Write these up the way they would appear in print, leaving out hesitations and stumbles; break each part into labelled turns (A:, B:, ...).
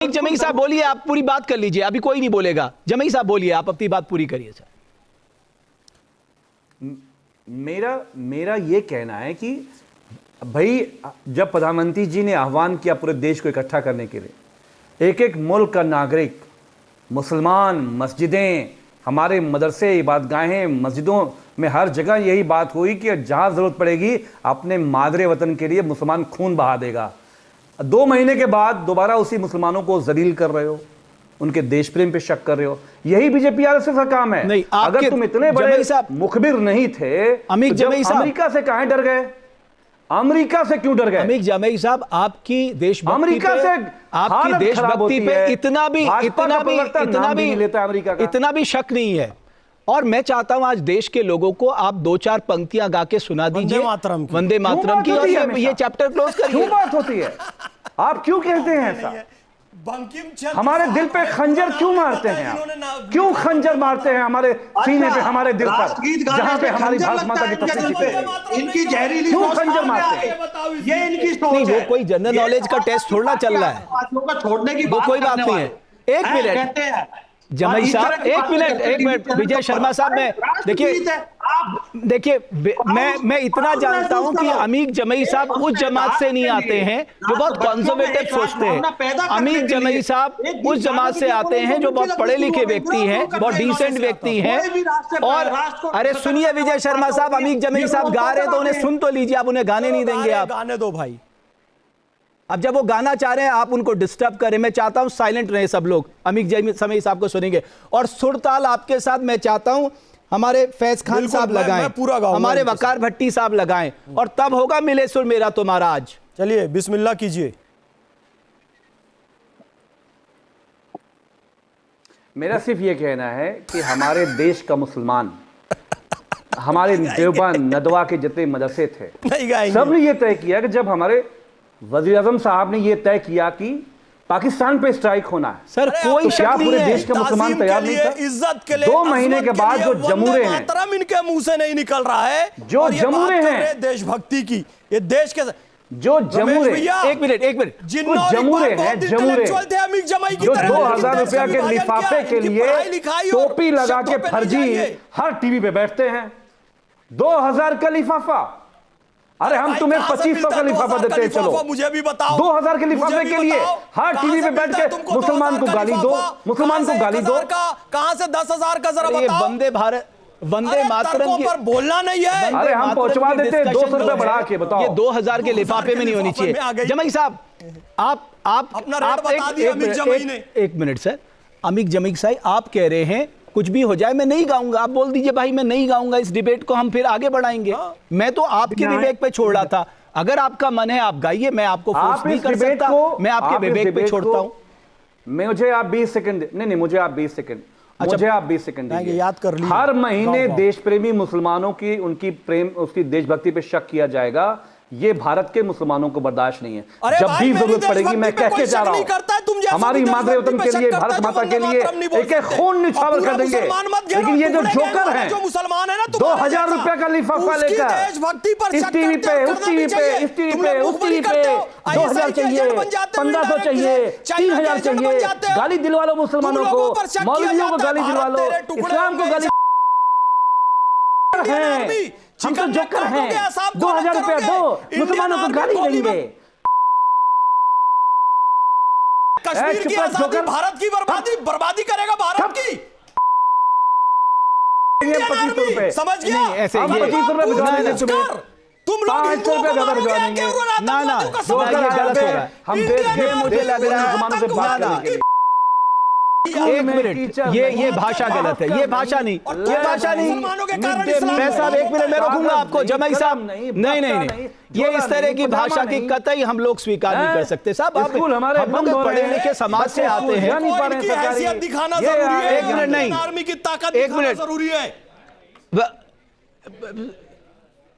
A: एक जमई साहब बोलिए, आप पूरी बात कर लीजिए, अभी कोई नहीं बोलेगा। जमई साहब बोलिए, आप अपनी बात पूरी करिए सर।
B: मेरा ये कहना है कि भाई जब प्रधानमंत्री जी ने आह्वान किया पूरे देश को इकट्ठा करने के लिए, एक एक मुल्क का नागरिक, मुसलमान, मस्जिदें, हमारे मदरसे, इबादतगाहें, मस्जिदों में हर जगह यही बात हुई कि जहां जरूरत पड़ेगी अपने मादरे वतन के लिए मुसलमान खून बहा देगा। 2 महीने के बाद दोबारा उसी मुसलमानों को जलील कर रहे हो, उनके देश प्रेम पे शक कर रहे हो। यही बीजेपी आरएसएस का काम है।
A: नहीं,
B: अगर तुम इतने बड़े मुखबिर नहीं थे
A: अमीक जमई साहब,
B: अमेरिका से काहे डर गए? अमेरिका से क्यों डर गए?
A: अमीक जमई साहब, आपकी देशभक्ति
B: अमेरिका से
A: आपकी देशभक्ति पे इतना भी शक नहीं है। और मैं चाहता हूं आज देश के लोगों को आप 2-4 पंक्तियां गा के सुना दीजिए वंदे मातरम की, और ये चैप्टर क्लोज करिए।
B: क्यों बात होती है? आप क्यों कहते हैं ऐसा? हमारे दिल पे खंजर क्यों मारते हैं आप? क्यों खंजर मारते हैं हमारे सीने पे, हमारे दिल पर, जहां पे हमारी भारत माता की तस्वीर है?
C: इनकी जहरीली
B: क्यों खंजर मारते हैं?
C: ये इनकी सोच
A: नहीं,
C: है।
A: वो कोई जनरल नॉलेज का टेस्ट थोड़ा चल रहा है,
C: छोड़ने की
A: वो कोई बात नहीं है। एक मिनट जमई साहब, एक मिनट विजय शर्मा साहब, मैं देखिए मैं इतना जानता हूं कि अमीक जमई साहब उस जमात से नहीं आते हैं जो बहुत कंजर्वेटिव सोचते हैं। अमीक जमई साहब उस जमात से आते हैं जो बहुत पढ़े लिखे व्यक्ति हैं, बहुत डिसेंट व्यक्ति हैं। और अरे सुनिए विजय शर्मा साहब, अमीक जमई साहब गा रहे हैं तो उन्हें सुन तो लीजिए। आप उन्हें गाने नहीं देंगे? आप
D: गाने दो भाई।
A: अब जब वो गाना चाह रहे हैं आप उनको डिस्टर्ब करें। मैं चाहता हूं साइलेंट रहे सब लोग, अमीक जमई साहब को सुनेंगे। और सुरताल आपके साथ मैं चाहता हूं हमारे फैज खान साहब लगाएं, हमारे वकार भट्टी साहब लगाएं, और तब होगा मिले सुर मेरा तुम्हारा आज।
D: चलिए बिस्मिल्लाह कीजिए।
B: मेरा सिर्फ ये कहना है कि हमारे देश का मुसलमान, हमारे देवबंद नदवा के जितने मदरसे थे, सब ने ये तय किया कि जब हमारे वज़ीर आज़म साहब ने ये तय किया कि पाकिस्तान पे स्ट्राइक होना है,
A: सर कोई शक नहीं
B: पूरे
A: है।
B: देश का मुसलमान तैयार नहीं था?
D: इज्जत के लिए
B: 2 महीने के बाद जो जमूरे हैं,
D: इनके मुंह से नहीं निकल रहा है,
B: जो जमूरे हैं
D: देशभक्ति की, ये देश के
B: जो जमूरे,
A: एक मिनट
B: जमूरे हैं, जमूरे जो 2000 रुपया के लिफाफे के लिए टोपी लगा के फर्जी हर टीवी पे बैठते हैं। 2000 का लिफाफा, अरे हम तुम्हें 2500 का लिफाफा देते हैं, चलो
D: मुझे भी बताओ।
B: 2000 के लिफाफे के लिए हर टीवी पे बैठ के मुसलमान को गाली दो, मुसलमान को गाली दो।
D: कहां से 10,000 का जरा बताओ।
A: वंदे भारत, वंदे मातरम की
D: पर बोलना नहीं है।
B: अरे हम पहुंचवा देते हैं 200 रुपए बढ़ा के, बताओ।
A: ये 2000 के लिफाफे में नहीं होनी चाहिए। जमई साहब आप
D: अपना रेट बता दिया अमीक जमई ने।
A: एक मिनट सर, अमीक जमई साहब आप कह रहे हैं कुछ भी हो जाए मैं नहीं गाऊंगा। आप बोल दीजिए भाई मैं नहीं गाऊंगा, इस डिबेट को हम फिर आगे बढ़ाएंगे। मैं तो आपके विवेक पे छोड़ रहा था। अगर आपका मन है आप गाइए, मैं आपको फोर्स नहीं कर सकता, मैं आपके विवेक पे छोड़ता हूं।
B: मुझे आप 20 सेकंड, नहीं मुझे आप 20 सेकंड, मुझे आप 20 सेकंड दीजिए।
D: याद कर लीजिए।
B: हर महीने देश प्रेमी मुसलमानों की, उनकी प्रेम, उसकी देशभक्ति पे शक किया जाएगा। ये भारत के मुसलमानों को बर्दाश्त नहीं है। जब भी जरूरत पड़ेगी, मैं कह के जा रहा हूं, हमारी मादरे वतन के लिए, भारत माता के लिए एक एक खून निछावर कर देंगे। लेकिन ये जो जोकर हैं, 2000 रुपए का लिफाफा लेकर इस टीवी पे, उस टीवी पे, इस टीवी पे, उस टीवी पे 2000 चाहिए, 1500 चाहिए, 3000 चाहिए। गाली दिलवा लो मुसलमानों को, मौलवियों को गाली दिलवा लो, इस्लाम को गाली है। हम तो जोकर हैं। 2000 रुपया दो, मुसलमानों को गाली देंगे।
D: कश्मीर की आजादी भारत की बर्बादी करेगा, भारत की।
B: 2500 रुपए
D: समझ गया?
A: ऐसे
B: 2500 रुपए भिजवा देंगे तुम्हें।
D: तुम लोग
B: 500 रुपए ज्यादा भिजवा देंगे।
A: ना ना, ये गलत हो रहा है।
B: हम देश के, मुझे लग रहा है मुसलमानों से बात करेंगे।
A: एक मिनट, ये भाषा गलत है, ये भाषा नहीं, ये भाषा नहीं। मैं साहब एक मिनट, मैं रोकूंगा आपको। जमई साहब नहीं, ये इस तरह की भाषा की कतई हम लोग स्वीकार नहीं कर सकते साहब। आप हम लोग पढ़े लिखे समाज से आते हैं।
D: दिखाना जरूरी है,
A: एक मिनट नहीं,
D: आर्मी की ताकत
A: एक मिनट
D: जरूरी है।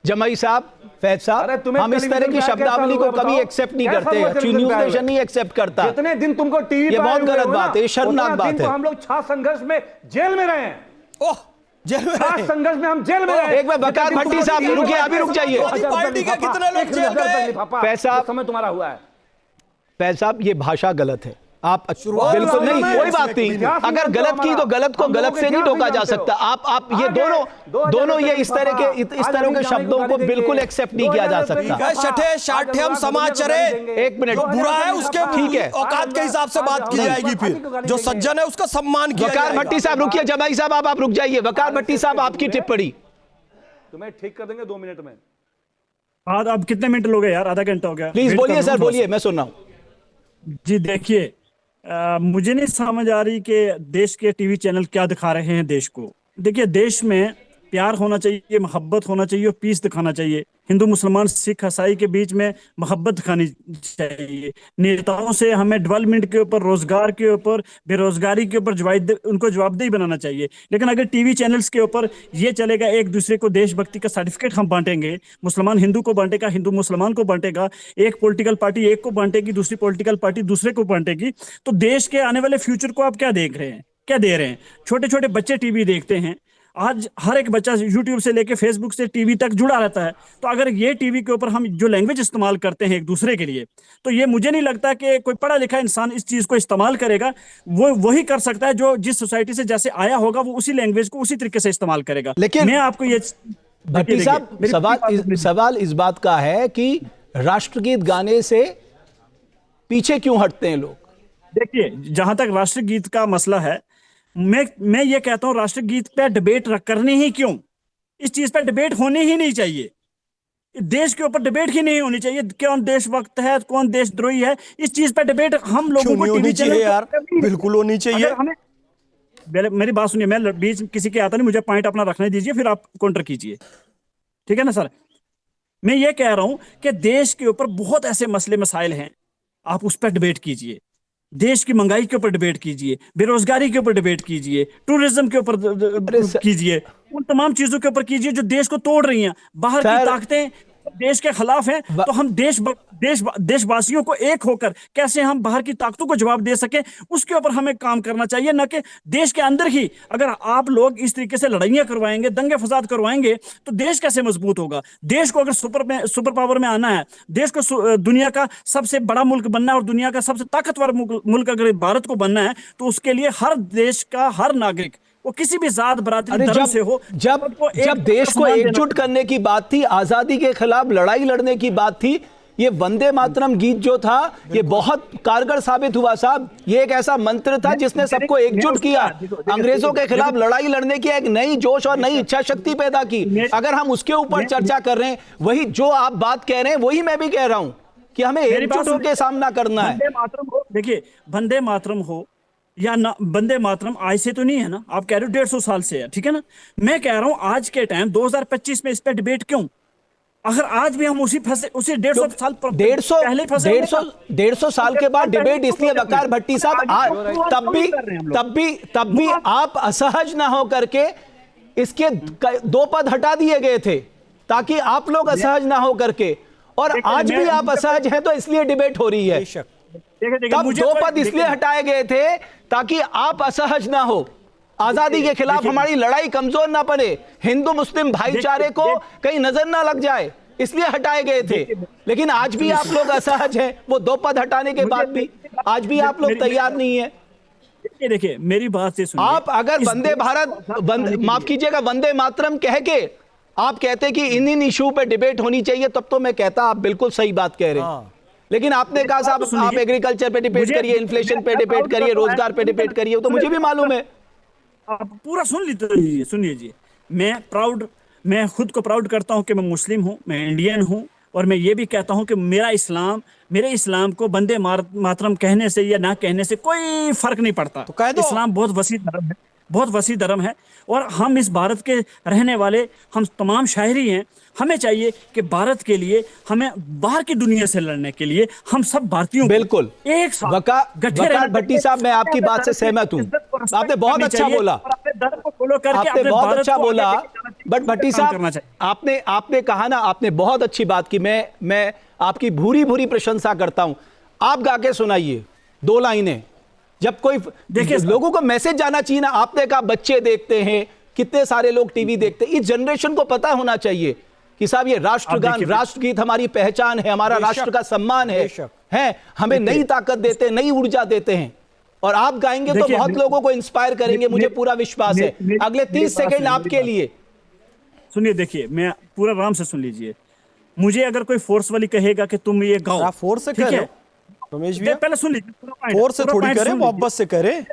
A: जमई साहब, फैज साहब, हम इस तरह की शब्दावली को कभी एक्सेप्ट नहीं करते। न्यूज नेशन नहीं एक्सेप्ट करता।
B: जितने दिन तुमको टीवी पे,
A: ये बहुत गलत बात है, ये शर्मनाक बात है।
B: हम लोग छात्र संघर्ष में जेल में रहे हैं।
D: ओह, जेल में
B: छात्र संघर्ष में हम जेल में रहे।
A: एक बार वकार भट्टी साहब रुकिए, अभी रुक जाइए।
D: पार्टी के कितने लोग जेल गए?
B: फैज साहब, समय तुम्हारा हुआ है।
A: फैज साहब, ये भाषा गलत है। आप बिल्कुल नहीं, कोई बात नहीं। अगर गलत की तो गलत को गलत से नहीं रोका जा सकता। आप ये दोनों ये इस तरह के शब्दों को बिल्कुल एक्सेप्ट नहीं किया जा सकता।
D: छठे शाठ्यम समाचरे,
A: एक मिनट,
D: जो बुरा है उसके
A: ठीक है,
D: औकात के हिसाब से बात की जाएगी, फिर जो सज्जन है उसका सम्मान किया
A: वकार
D: जाएगा।
A: भट्टी साहब रुकिए, जमाई साहब आप रुक जाइए। वकार भट्टी साहब आपकी टिप्पणी।
B: तुम्हें ठीक कर देंगे 2 मिनट में।
C: अब कितने मिनट लोगे यार, आधा घंटा हो गया।
A: प्लीज बोलिए सर, बोलिए, मैं सुन रहा हूं।
C: जी देखिए, मुझे नहीं समझ आ रही कि देश के टीवी चैनल क्या दिखा रहे हैं देश को। देखिए, देश में प्यार होना चाहिए, मोहब्बत होना चाहिए और पीस दिखाना चाहिए। हिंदू मुसलमान सिख ईसाई के बीच में मोहब्बत दिखानी चाहिए। नेताओं से हमें डेवलपमेंट के ऊपर, रोजगार के ऊपर, बेरोजगारी के ऊपर उनको जवाबदेही बनाना चाहिए। लेकिन अगर टीवी चैनल्स के ऊपर ये चलेगा, एक दूसरे को देशभक्ति का सर्टिफिकेट हम बांटेंगे, मुसलमान हिंदू को बांटेगा, हिंदू मुसलमान को बांटेगा, एक पॉलिटिकल पार्टी एक को बांटेगी, दूसरी पॉलिटिकल पार्टी दूसरे को बांटेगी, तो देश के आने वाले फ्यूचर को आप क्या देख रहे हैं, क्या दे रहे हैं? छोटे छोटे बच्चे टीवी देखते हैं। आज हर एक बच्चा यूट्यूब से लेके फेसबुक से टीवी तक जुड़ा रहता है। तो अगर ये टीवी के ऊपर हम जो लैंग्वेज इस्तेमाल करते हैं एक दूसरे के लिए, तो ये मुझे नहीं लगता कि कोई पढ़ा लिखा इंसान इस चीज को इस्तेमाल करेगा। वो वही कर सकता है जो जिस सोसाइटी से जैसे आया होगा, वो उसी लैंग्वेज को उसी तरीके से इस्तेमाल करेगा।
A: लेकिन
C: मैं आपको ये
A: भट्टी साहब, सवाल इस बात का है कि राष्ट्रगीत गाने से पीछे क्यों हटते हैं लोग?
C: देखिए, जहां तक राष्ट्रगीत का मसला है, मैं ये कहता हूं राष्ट्रगीत पे डिबेट करनी ही क्यों? इस चीज पे डिबेट होनी ही नहीं चाहिए। देश के ऊपर डिबेट ही नहीं होनी चाहिए। कौन देशभक्त है, कौन देशद्रोही है, इस चीज पे डिबेट हम लोगों को टीवी चैनल
D: यार बिल्कुल होनी चाहिए।
C: मेरी बात सुनिए, मैं बीच किसी के आता नहीं, मुझे पॉइंट अपना रखने दीजिए, फिर आप काउंटर कीजिए, ठीक है ना सर? मैं ये कह रहा हूं कि देश के ऊपर बहुत ऐसे मसले मसाइल हैं, आप उस पर डिबेट कीजिए। देश की महंगाई के ऊपर डिबेट कीजिए, बेरोजगारी के ऊपर डिबेट कीजिए, टूरिज्म के ऊपर कीजिए, उन तमाम चीजों के ऊपर कीजिए जो देश को तोड़ रही हैं। बाहर की ताकतें देश के खिलाफ हैं, तो हम देशवासियों को एक होकर कैसे हम बाहर की ताकतों को जवाब दे सके, उसके ऊपर हमें काम करना चाहिए। न कि देश के अंदर ही अगर आप लोग इस तरीके से लड़ाइयां करवाएंगे, दंगे फसाद करवाएंगे, तो देश कैसे मजबूत होगा? देश को अगर सुपर पावर में आना है, देश को दुनिया का सबसे बड़ा मुल्क बनना है और दुनिया का सबसे ताकतवर मुल्क अगर भारत को बनना है, तो उसके लिए हर देश का हर नागरिक, वो किसी भी जात बरादरी धर्म से हो,
A: जब देश को एकजुट करने की बात थी, आजादी के खिलाफ लड़ाई लड़ने की बात थी, ये वंदे मातरम गीत जो था, ये बहुत कारगर साबित हुआ साहब। ये एक ऐसा मंत्र था जिसने सबको एकजुट किया, अंग्रेजों के खिलाफ लड़ाई लड़ने की एक नई जोश और नई इच्छा शक्ति पैदा की। अगर हम उसके ऊपर चर्चा कर रहे हैं, वही जो आप बात कह रहे हैं वही मैं भी कह रहा हूं कि हमें एकजुट होकर सामना करना है।
C: देखिए, वंदे मातरम हो या ना, वंदे मातरम आज से तो नहीं है ना, आप कह रहे हो 150 साल से है, ठीक है ना? मैं कह रहा हूं आज के टाइम 2025 में इस पे डिबेट क्यों? अगर आज भी हम उसी 150 साल पहले
A: 150 साल के बाद डिबेट इसलिए वकार भट्टी साहब, तब भी आप असहज ना हो करके इसके 2 पद हटा दिए गए थे ताकि आप लोग असहज ना हो करके, और आज भी आप असहज हैं तो इसलिए डिबेट हो रही है। तब 2 पद इसलिए हटाए गए थे ताकि आप असहज ना हो, आजादी के खिलाफ हमारी लड़ाई कमजोर ना पड़े, हिंदू मुस्लिम भाईचारे को कहीं नजर ना लग जाए, इसलिए हटाए गए थे। लेकिन आज भी आप लोग असहज हैं, वो 2 पद हटाने के बाद भी आज भी आप लोग तैयार नहीं है।
C: देखिए, मेरी बात से सुनिए,
A: आप अगर वंदे भारत, माफ कीजिएगा, वंदे मातरम कह के आप कहते कि इन इशू पे डिबेट होनी चाहिए, तब तो मैं कहता आप बिल्कुल सही बात कह रहे हैं। लेकिन आपने कहा साहब आप एग्रीकल्चर पे डिबेट करिए, इन्फ्लेशन पे डिबेट करिए, रोजगार पे डिबेट करिए, तो मुझे भी मालूम है।
C: आप पूरा सुनिए जी। मैं खुद को प्राउड करता हूं कि मैं मुस्लिम हूं, मैं इंडियन हूं, और मैं ये भी कहता हूं कि मेरे इस्लाम को वंदे मातरम कहने से या ना कहने से कोई फर्क नहीं पड़ता।
D: तो कह दो।
C: इस्लाम बहुत वसी धर्म है, बहुत वसी धर्म है, और हम इस भारत के रहने वाले हम तमाम शाहरी हैं। हमें चाहिए कि भारत के लिए, हमें बाहर की दुनिया से लड़ने के लिए हम सब भारतीयों
A: बिल्कुल एक साथ वकार भट्टी साहब, मैं आपकी बात से सहमत हूं, आपने बहुत अच्छा बोला, आपने बहुत अच्छा बोला। बट भट्टी साहब, आपने कहा ना, आपने बहुत अच्छी बात की, मैं आपकी भूरी भूरी प्रशंसा करता हूं। आप गा के सुनाइए 2 लाइनें, जब कोई देखिए, लोगों को मैसेज जाना चाहिए ना। आपने कहा बच्चे देखते हैं, कितने सारे लोग टीवी देखते हैं, इस जनरेशन को पता होना चाहिए कि साहब ये राष्ट्रगान, राष्ट्रगीत हमारी पहचान है, हमारा राष्ट्र का सम्मान है, हैं, हमें नई ताकत देते हैं, नई ऊर्जा देते हैं। और आप गाएंगे तो बहुत लोगों को इंस्पायर करेंगे, मुझे पूरा विश्वास है। अगले 30 सेकंड आपके लिए।
C: सुनिए, देखिए, मैं पूरा आराम से सुन लीजिए। मुझे अगर कोई फोर्सफुली कहेगा कि तुम ये गाओ,
D: आप फोर्स से
C: ठीक
D: कह रहे
C: है?
D: हो रमेश भैया?
C: पहले सुन लीजिए,
D: फोर्स से थोड़ी करें, मोहब्बत से करें।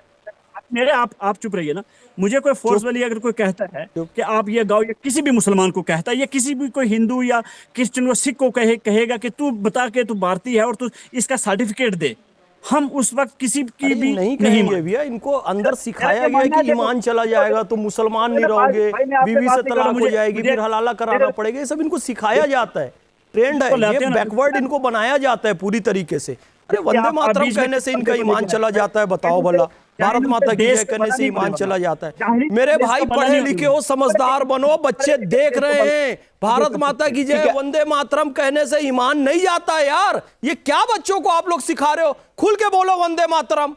C: मेरे आप चुप रहिए ना। मुझे कोई फोर्सफुली अगर कोई कहता है कि आप ये गाओ, या किसी भी मुसलमान को कहता है, या किसी भी कोई हिंदू या क्रिश्चियन या सिख को कहेगा कि तू बता के तू भारतीय है और तू इसका सर्टिफिकेट दे, हम उस वक्त किसी की भी
D: नहीं कहेंगे भैया। इनको अंदर सिखाया गया कि ईमान चला जाएगा, तुम मुसलमान नहीं रहोगे, बीवी से तलाक हो जाएगी, फिर हलाला कराना पड़ेगा। ये सब इनको सिखाया जाता है, ट्रेंड है ये, बैकवर्ड इनको बनाया जाता है पूरी तरीके से। अरे वंदे मातरम कहने से इनका ईमान चला जाता है, बताओ भला। भारत माता की जय कहने से ईमान चला जाता है। मेरे भाई पढ़े लिखे हो, समझदार बनो, बच्चे देख रहे हैं। भारत माता की जय, वंदे मातरम कहने से ईमान नहीं जाता है यार। ये क्या बच्चों को आप लोग सिखा रहे हो? खुल के बोलो वंदे मातरम,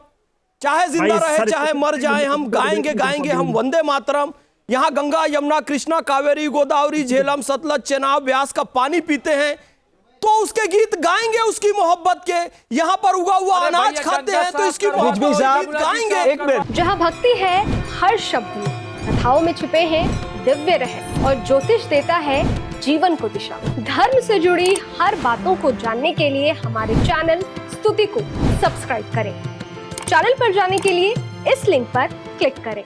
D: चाहे जिंदा रहे चाहे मर जाए, हम गाएंगे हम वंदे मातरम। यहाँ गंगा यमुना कृष्णा कावेरी गोदावरी झेलम सतलज चेनाब व्यास का पानी पीते हैं तो उसके गीत गाएंगे, उसकी मोहब्बत के। यहाँ पर उगा हुआ अनाज खाते हैं तो इसकी मोहब्बत के गाएंगे।
E: जहाँ भक्ति है हर शब्द में, कथाओं में छुपे हैं दिव्य रहस्य, और ज्योतिष देता है जीवन को दिशा। धर्म से जुड़ी हर बातों को जानने के लिए हमारे चैनल स्तुति को सब्सक्राइब करें। चैनल पर जाने के लिए इस लिंक पर क्लिक करें।